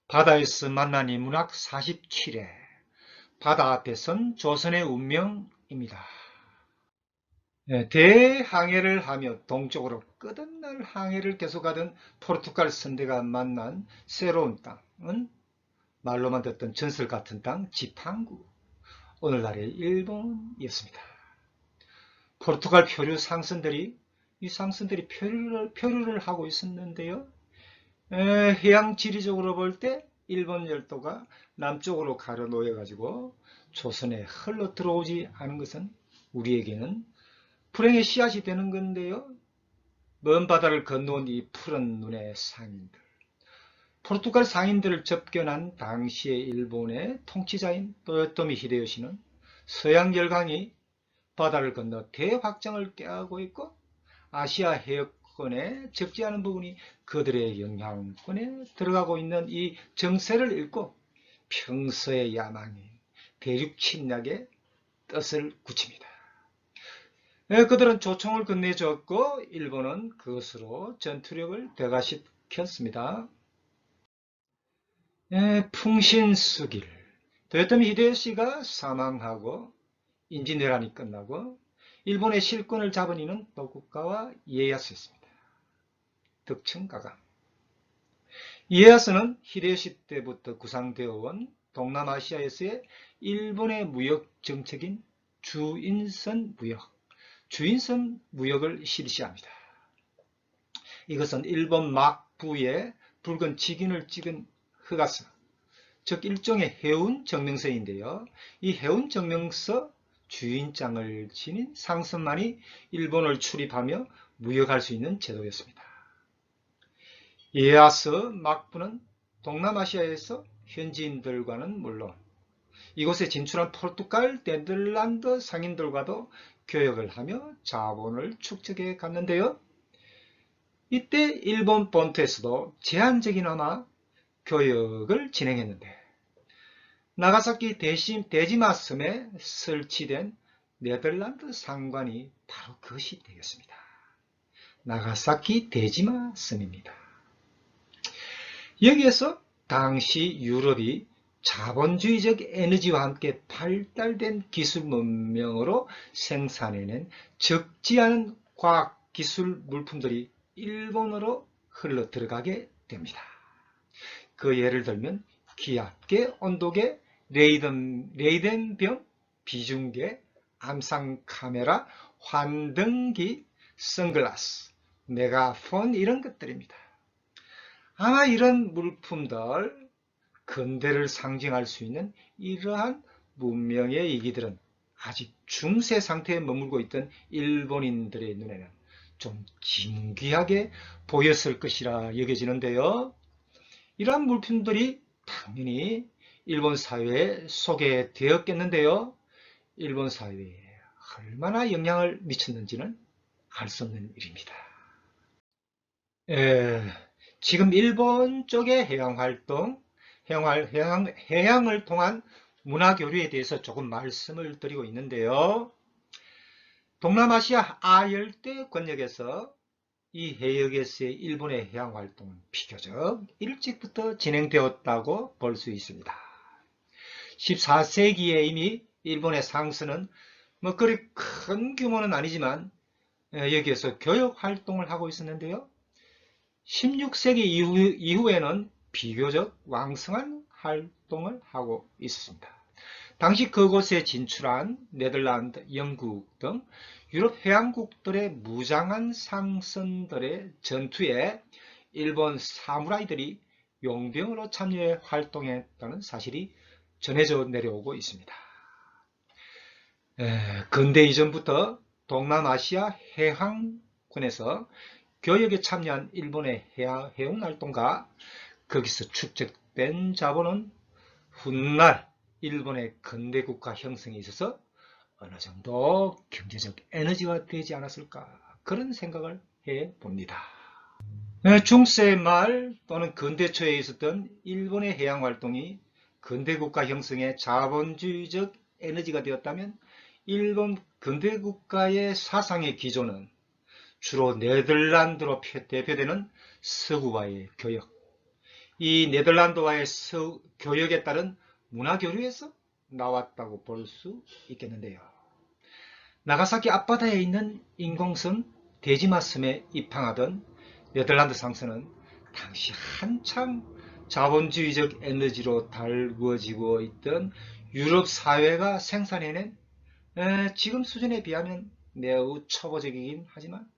바다에서 만난 인문학 47회 바다 앞에 선 조선의 운명입니다. 대항해를 하며 동쪽으로 끝없는 항해를 계속하던 포르투갈 선대가 만난 새로운 땅은 말로만 듣던 전설 같은 땅 지팡구, 오늘날의 일본이었습니다. 포르투갈 표류 상선들이 표류를 하고 있었는데요. 해양 지리적으로 볼 때 일본 열도가 남쪽으로 가려 놓여 가지고 조선에 흘러 들어오지 않은 것은 우리에게는 불행의 씨앗이 되는 건데요. 먼 바다를 건너온 이 푸른 눈의 상인들, 포르투갈 상인들을 접견한 당시의 일본의 통치자인 토요토미 히데요시는 서양 열강이 바다를 건너 대확장을 꾀하고 있고 아시아 해역권에 적지 않은 부분이 그들의 영향권에 들어가고 있는 이 정세를 읽고 평소의 야망인 대륙 침략에 뜻을 굳힙니다. 그들은 조총을 건네주었고 일본은 그것으로 전투력을 대가시켰습니다. 풍신수길, 도요토미 히데요시가 사망하고 인지내란이 끝나고 일본의 실권을 잡은 이는 도쿠가와 이에야스였습니다. 득층가강. 이에야스는 히데요시 때부터 구상되어 온 동남아시아에서의 일본의 무역 정책인 주인선 무역을 실시합니다. 이것은 일본 막부에 붉은 직인을 찍은 흑가서, 즉 일종의 해운 증명서인데요. 이 해운 증명서 주인장을 지닌 상선만이 일본을 출입하며 무역할 수 있는 제도였습니다. 이에야스 막부는 동남아시아에서 현지인들과는 물론 이곳에 진출한 포르투갈, 네덜란드 상인들과도 교역을 하며 자본을 축적해 갔는데요. 이때 일본 본토에서도 제한적이나마 교역을 진행했는데 나가사키 대지마 섬에 설치된 네덜란드 상관이 바로 그것이 되겠습니다. 나가사키 대지마 섬입니다. 여기에서 당시 유럽이 자본주의적 에너지와 함께 발달된 기술 문명으로 생산해낸 적지 않은 과학 기술 물품들이 일본으로 흘러 들어가게 됩니다. 그 예를 들면 기압계, 온도계, 레이덴병, 비중계, 암상카메라, 환등기, 선글라스, 메가폰 이런 것들입니다. 아마 이런 물품들, 근대를 상징할 수 있는 이러한 문명의 이기들은 아직 중세 상태에 머물고 있던 일본인들의 눈에는 좀 진귀하게 보였을 것이라 여겨지는데요. 이러한 물품들이 당연히 일본 사회에 소개되었겠는데요. 일본 사회에 얼마나 영향을 미쳤는지는 알 수 없는 일입니다. 지금 일본 쪽의 해양활동, 해양을 통한 문화교류에 대해서 조금 말씀을 드리고 있는데요. 동남아시아 아열대 권역에서 이 해역에서의 일본의 해양활동은 비교적 일찍부터 진행되었다고 볼 수 있습니다. 14세기에 이미 일본의 상선은 그리 큰 규모는 아니지만 여기에서 교역활동을 하고 있었는데요. 16세기 이후에는 비교적 왕성한 활동을 하고 있었습니다. 당시 그곳에 진출한 네덜란드, 영국 등 유럽 해양국들의 무장한 상선들의 전투에 일본 사무라이들이 용병으로 참여해 활동했다는 사실이 전해져 내려오고 있습니다. 근대 이전부터 동남아시아 해항권에서 교역에 참여한 일본의 해운활동가, 거기서 축적된 자본은 훗날 일본의 근대국가 형성에 있어서 어느 정도 경제적 에너지가 되지 않았을까, 그런 생각을 해봅니다. 중세 말 또는 근대 초에 있었던 일본의 해양활동이 근대국가 형성의 자본주의적 에너지가 되었다면 일본 근대국가의 사상의 기조는 주로 네덜란드로 대표되는 서구와의 교역, 이 네덜란드와의 교역에 따른 문화교류에서 나왔다고 볼 수 있겠는데요. 나가사키 앞바다에 있는 인공섬 데지마섬에 입항하던 네덜란드 상선은 당시 한참 자본주의적 에너지로 달구어지고 있던 유럽 사회가 생산해낸 지금 수준에 비하면 매우 초보적이긴 하지만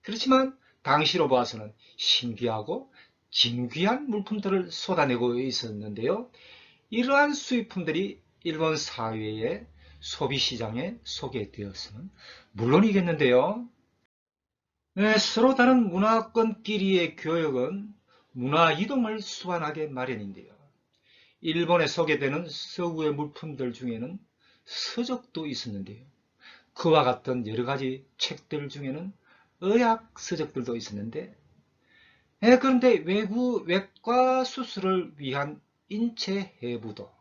그렇지만 당시로 봐서는 신기하고 진귀한 물품들을 쏟아내고 있었는데요. 이러한 수입품들이 일본 사회의 소비시장에 소개되었으면 물론이겠는데요. 서로 다른 문화권끼리의 교역은 문화 이동을 수반하게 마련인데요. 일본에 소개되는 서구의 물품들 중에는 서적도 있었는데요. 그와 같은 여러 가지 책들 중에는 의학 서적들도 있었는데, 그런데 외과 수술을 위한 인체 해부도,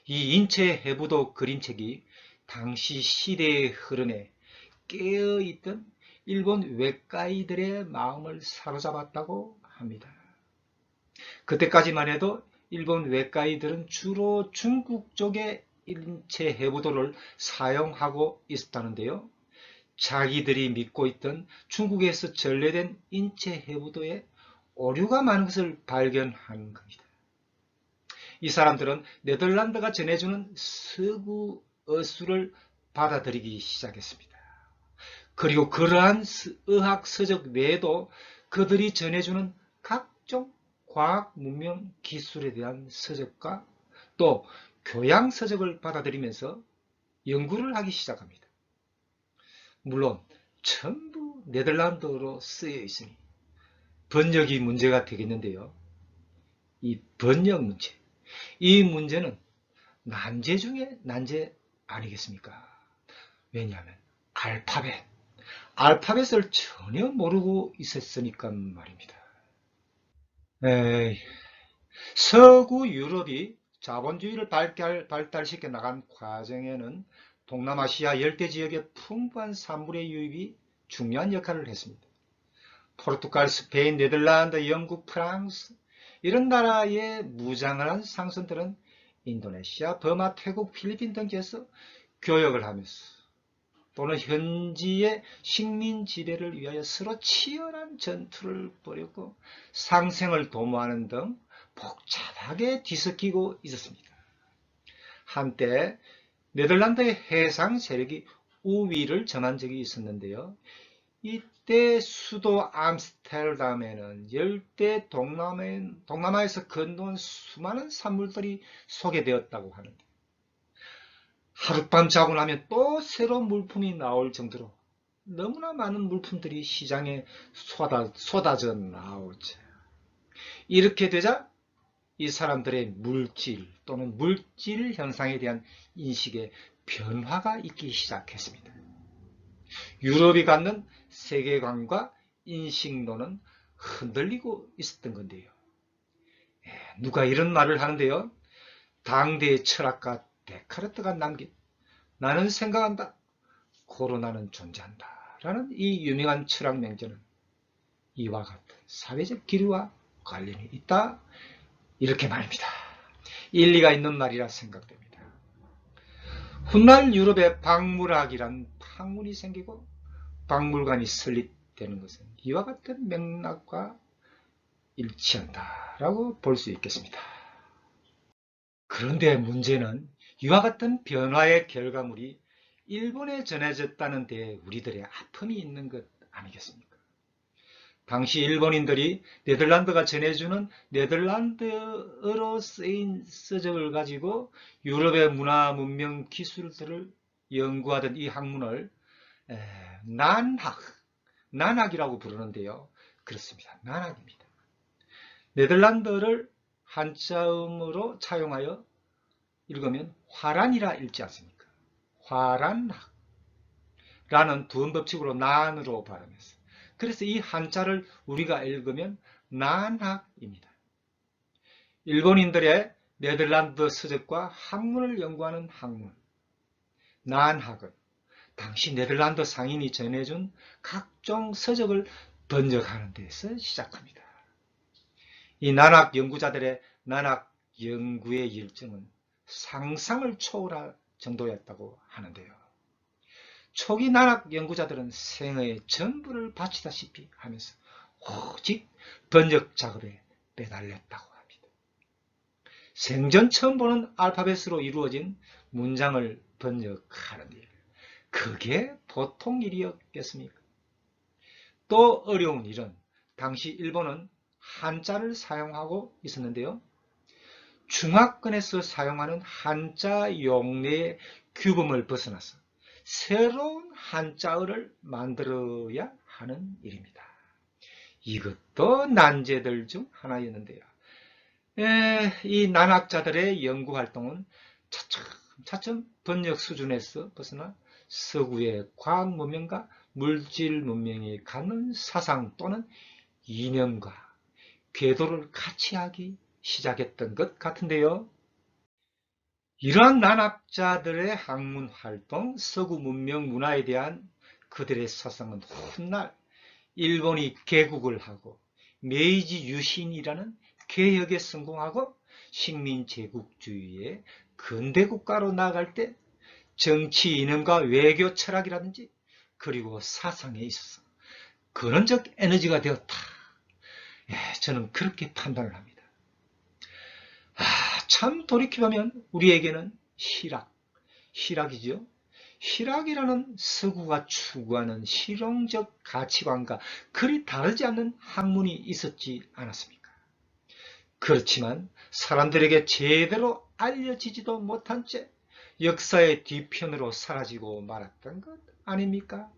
이 인체 해부도 그림책이 당시 시대의 흐름에 깨어있던 일본 외과의들의 마음을 사로잡았다고 합니다. 그때까지만 해도 일본 외과의들은 주로 중국 쪽의 인체 해부도를 사용하고 있었다는데요. 자기들이 믿고 있던 중국에서 전래된 인체 해부도에 오류가 많은 것을 발견한 겁니다. 이 사람들은 네덜란드가 전해주는 서구 어수를 받아들이기 시작했습니다. 그리고 그러한 의학 서적 외에도 그들이 전해주는 각종 과학 문명 기술에 대한 서적과 또 교양 서적을 받아들이면서 연구를 하기 시작합니다. 물론 전부 네덜란드어로 쓰여 있으니 번역이 문제가 되겠는데요. 이 번역 문제, 이 문제는 난제 중에 난제 아니겠습니까? 왜냐하면 알파벳을 전혀 모르고 있었으니까 말입니다. 서구 유럽이 자본주의를 발달시켜 나간 과정에는 동남아시아 열대 지역의 풍부한 산물의 유입이 중요한 역할을 했습니다. 포르투갈, 스페인, 네덜란드, 영국, 프랑스 이런 나라의 무장한 상선들은 인도네시아, 버마, 태국, 필리핀 등지에서 교역을 하면서 또는 현지의 식민 지배를 위하여 서로 치열한 전투를 벌였고 상생을 도모하는 등 복잡하게 뒤섞이고 있었습니다. 한때 네덜란드의 해상 세력이 우위를 점한 적이 있었는데요. 이때 수도 암스테르담에는 열대 동남아에서 건너온 수많은 산물들이 소개되었다고 하는데 하룻밤 자고 나면 또 새로운 물품이 나올 정도로 너무나 많은 물품들이 시장에 쏟아져 나오죠. 이렇게 되자 이 사람들의 물질 또는 물질 현상에 대한 인식에 변화가 있기 시작했습니다. 유럽이 갖는 세계관과 인식론은 흔들리고 있었던 건데요. 누가 이런 말을 하는데요. 당대의 철학가 데카르트가 남긴 나는 생각한다. 코로나는 존재한다. 라는 이 유명한 철학 명제는 이와 같은 사회적 기류와 관련이 있다. 이렇게 말입니다. 일리가 있는 말이라 생각됩니다. 훗날 유럽에 박물학이란 학문이 생기고 박물관이 설립되는 것은 이와 같은 맥락과 일치한다라고 볼 수 있겠습니다. 그런데 문제는 이와 같은 변화의 결과물이 일본에 전해졌다는 데 우리들의 아픔이 있는 것 아니겠습니까? 당시 일본인들이 네덜란드가 전해주는 네덜란드어로 쓰인 서적을 가지고 유럽의 문화, 문명, 기술들을 연구하던 이 학문을 난학이라고 부르는데요. 그렇습니다. 난학입니다. 네덜란드어를 한자음으로 차용하여 읽으면 화란이라 읽지 않습니까? 화란학 라는 두음법칙으로 난으로 발음했어요. 그래서 이 한자를 우리가 읽으면 난학입니다. 일본인들의 네덜란드 서적과 학문을 연구하는 학문 난학은 당시 네덜란드 상인이 전해준 각종 서적을 번역하는 데서 시작합니다. 이 난학 연구자들의 난학 연구의 일정은 상상을 초월할 정도였다고 하는데요. 초기 난학 연구자들은 생애의 전부를 바치다시피 하면서 오직 번역 작업에 매달렸다고 합니다. 생전 처음 보는 알파벳으로 이루어진 문장을 번역하는 일, 그게 보통 일이었겠습니까? 또 어려운 일은 당시 일본은 한자를 사용하고 있었는데요. 중화권에서 사용하는 한자 용례의 규범을 벗어나서 새로운 한자어를 만들어야 하는 일입니다. 이것도 난제들 중 하나였는데요. 이 난학자들의 연구활동은 차츰 번역 수준에서 벗어나 서구의 과학 문명과 물질 문명이 갖는 사상 또는 이념과 궤도를 같이 하기 시작했던 것 같은데요. 이러한 난학자들의 학문 활동, 서구 문명 문화에 대한 그들의 사상은 훗날 일본이 개국을 하고 메이지 유신이라는 개혁에 성공하고 식민 제국주의의 근대국가로 나아갈 때 정치 이념과 외교 철학이라든지 그리고 사상에 있어서 근원적 에너지가 되었다. 저는 그렇게 판단을 합니다. 참 돌이켜보면 우리에게는 희락이죠. 희락이라는 서구가 추구하는 실용적 가치관과 그리 다르지 않는 학문이 있었지 않았습니까? 그렇지만 사람들에게 제대로 알려지지도 못한 채 역사의 뒤편으로 사라지고 말았던 것 아닙니까?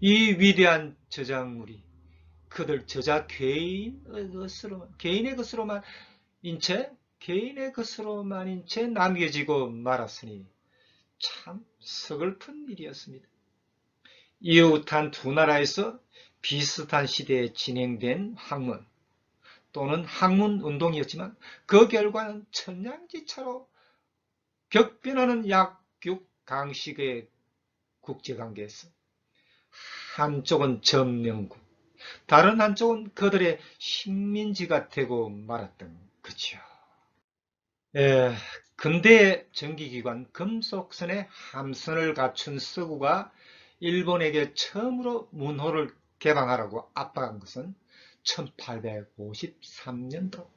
이 위대한 저작물이 그들 저자 개인의 것으로만인 채 남겨지고 말았으니 참 서글픈 일이었습니다. 이웃한 두 나라에서 비슷한 시대에 진행된 학문 또는 학문 운동이었지만 그 결과는 천냥지차로 격변하는 약육 강식의 국제관계에서 한쪽은 점령국, 다른 한쪽은 그들의 식민지가 되고 말았던 거죠. 근대의 전기기관 금속선의 함선을 갖춘 서구가 일본에게 처음으로 문호를 개방하라고 압박한 것은 1853년도.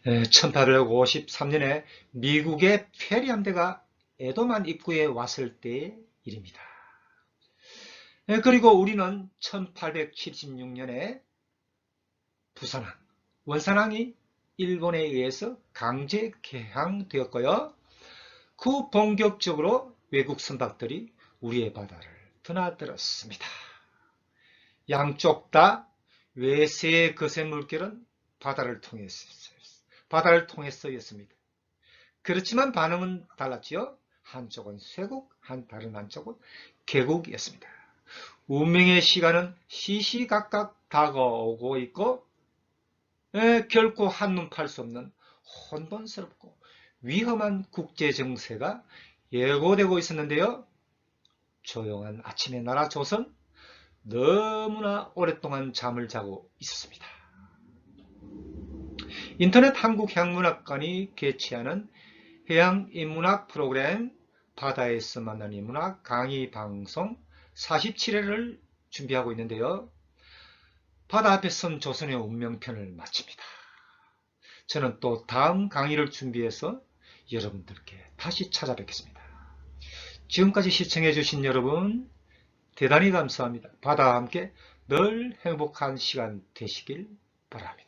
1853년에 미국의 페리함대가 에도만 입구에 왔을 때의 일입니다. 그리고 우리는 1876년에 부산항, 원산항이 일본에 의해서 강제 개항되었고요. 그 본격적으로 외국 선박들이 우리의 바다를 드나들었습니다. 양쪽 다 외세의 거세 물결은 바다를 통해서였습니다. 그렇지만 반응은 달랐지요. 한쪽은 쇠국, 다른 한쪽은 개국이었습니다. 운명의 시간은 시시각각 다가오고 있고 결코 한눈 팔 수 없는 혼돈스럽고 위험한 국제정세가 예고되고 있었는데요. 조용한 아침의 나라 조선, 너무나 오랫동안 잠을 자고 있었습니다. 인터넷 한국향문학관이 개최하는 해양인문학 프로그램 바다에서 만난 인문학 강의 방송 47회를 준비하고 있는데요. 바다 앞에 선 조선의 운명편을 마칩니다. 저는 또 다음 강의를 준비해서 여러분들께 다시 찾아뵙겠습니다. 지금까지 시청해주신 여러분 대단히 감사합니다. 바다와 함께 늘 행복한 시간 되시길 바랍니다.